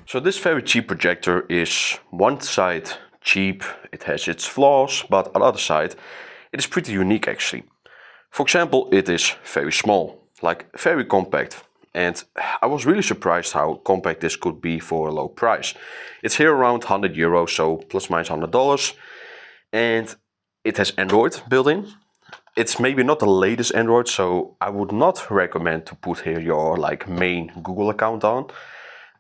So this very cheap projector is one side cheap, it has its flaws, but on the other side it is pretty unique actually. For example, it is very small, like very compact. And I was really surprised how compact this could be for a low price. It's here around €100, so plus minus $100. And it has Android built in. It's maybe not the latest Android, so I would not recommend to put here your like main Google account on.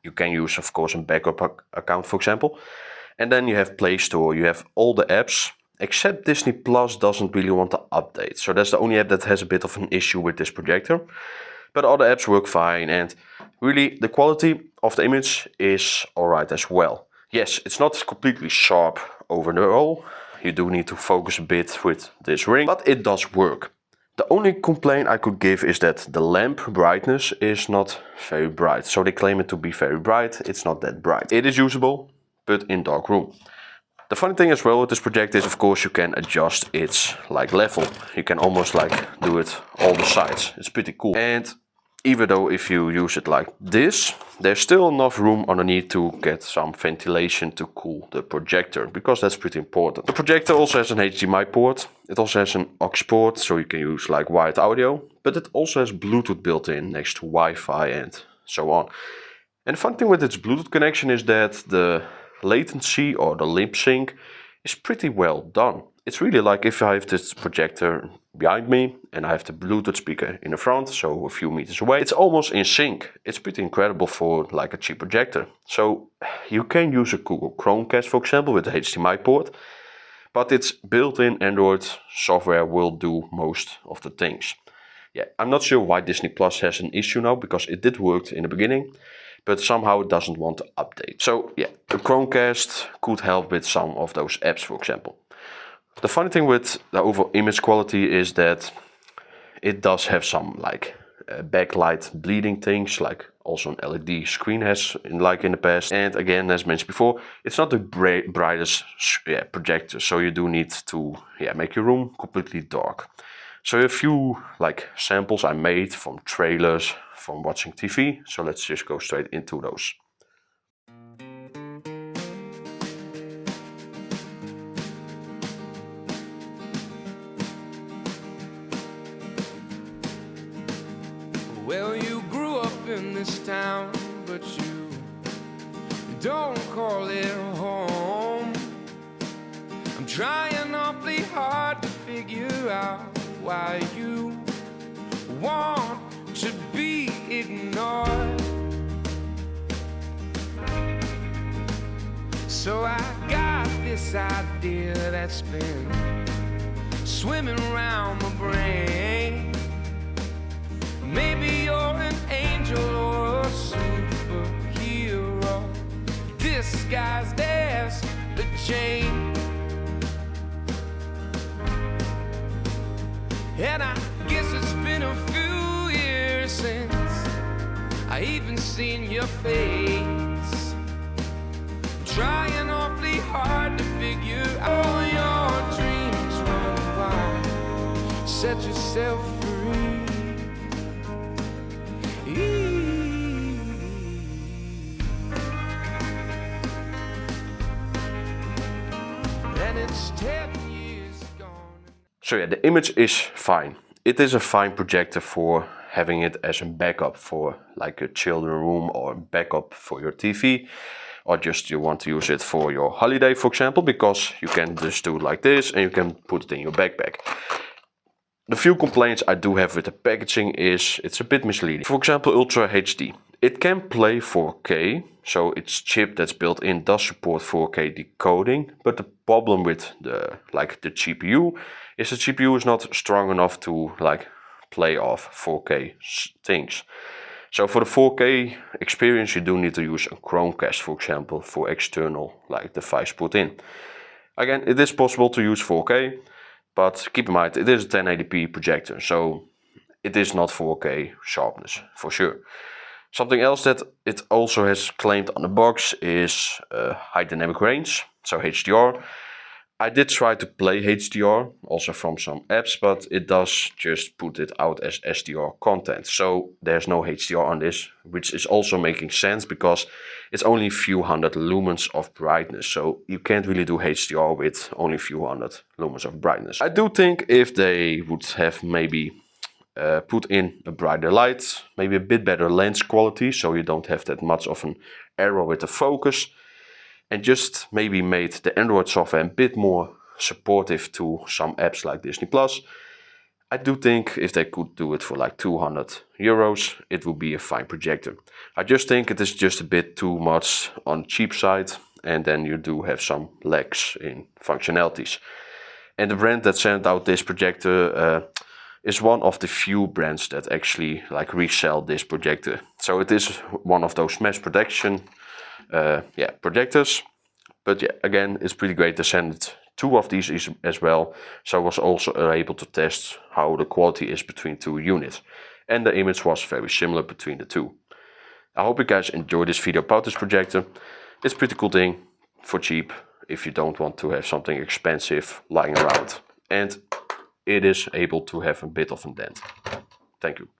You can use, of course, a backup account, for example. And then you have Play Store, you have all the apps, except Disney Plus doesn't really want to update. So that's the only app that has a bit of an issue with this projector. But all the apps work fine, and really the quality of the image is alright as well. Yes, it's not completely sharp overall. You do need to focus a bit with this ring, but it does work. The only complaint I could give is that the lamp brightness is not very bright. So they claim it to be very bright, it's not that bright. It is usable, but in dark room. The funny thing as well with this projector is, of course, you can adjust its like level. You can almost like do it all the sides. It's pretty cool. And even though if you use it like this, there's still enough room underneath to get some ventilation to cool the projector, because that's pretty important. The projector also has an HDMI port. It also has an aux port, so you can use like wired audio, but it also has Bluetooth built in next to Wi-Fi and so on. And the fun thing with its Bluetooth connection is that the latency or the lip sync is pretty well done. It's really like if I have this projector behind me and I have the Bluetooth speaker in the front, so a few meters away, it's almost in sync. It's pretty incredible for like a cheap projector. So you can use a Google Chromecast, for example, with the HDMI port, but its built-in Android software will do most of the things. Yeah, I'm not sure why Disney Plus has an issue now, because it did work in the beginning, but somehow it doesn't want to update. So yeah, the Chromecast could help with some of those apps, for example. The funny thing with the overall image quality is that it does have some like backlight bleeding things, like also an LED screen has like in the past. And again, as mentioned before, it's not the brightest projector, so you do need to make your room completely dark. So a few like samples I made from trailers, from watching TV. So let's just go straight into those. Well, you grew up in this town, but you don't call it home. I'm trying awfully hard to figure out why you want to be ignored. So I got this idea that's been swimming around my brain. Maybe you're an angel or a superhero disguised as a chain. And I guess it's been a few years since I even seen your face. Trying awfully hard to figure out your dreams run wild. Set yourself free. And it's 10 years gone. So yeah, the image is fine. It is a fine projector for having it as a backup for like a children room, or backup for your TV, or just you want to use it for your holiday, for example, because you can just do it like this and you can put it in your backpack. The few complaints I do have with the packaging is it's a bit misleading. For example, Ultra HD. It can play 4K, so its chip that's built in does support 4K decoding, but the problem with the GPU is the GPU is not strong enough to like play off 4K things. So for the 4K experience you do need to use a Chromecast, for example, for external like device put in. Again, it is possible to use 4K, but keep in mind it is a 1080p projector, so it is not 4K sharpness for sure. Something else that it also has claimed on the box is high dynamic range, so HDR. I did try to play HDR, also from some apps, but it does just put it out as SDR content. So there's no HDR on this, which is also making sense because it's only a few hundred lumens of brightness. So you can't really do HDR with only a few hundred lumens of brightness. I do think if they would have maybe put in a brighter light, maybe a bit better lens quality, so you don't have that much of an error with the focus, and just maybe made the Android software a bit more supportive to some apps like Disney+. I do think if they could do it for like 200 euros, it would be a fine projector. I just think it is just a bit too much on the cheap side, and then you do have some lacks in functionalities. And the brand that sent out this projector is one of the few brands that actually like resell this projector. So it is one of those mass production projectors. But yeah, again, it's pretty great. They sent two of these as well. So I was also able to test how the quality is between two units. And the image was very similar between the two. I hope you guys enjoyed this video about this projector. It's a pretty cool thing for cheap if you don't want to have something expensive lying around. And it is able to have a bit of a dent. Thank you.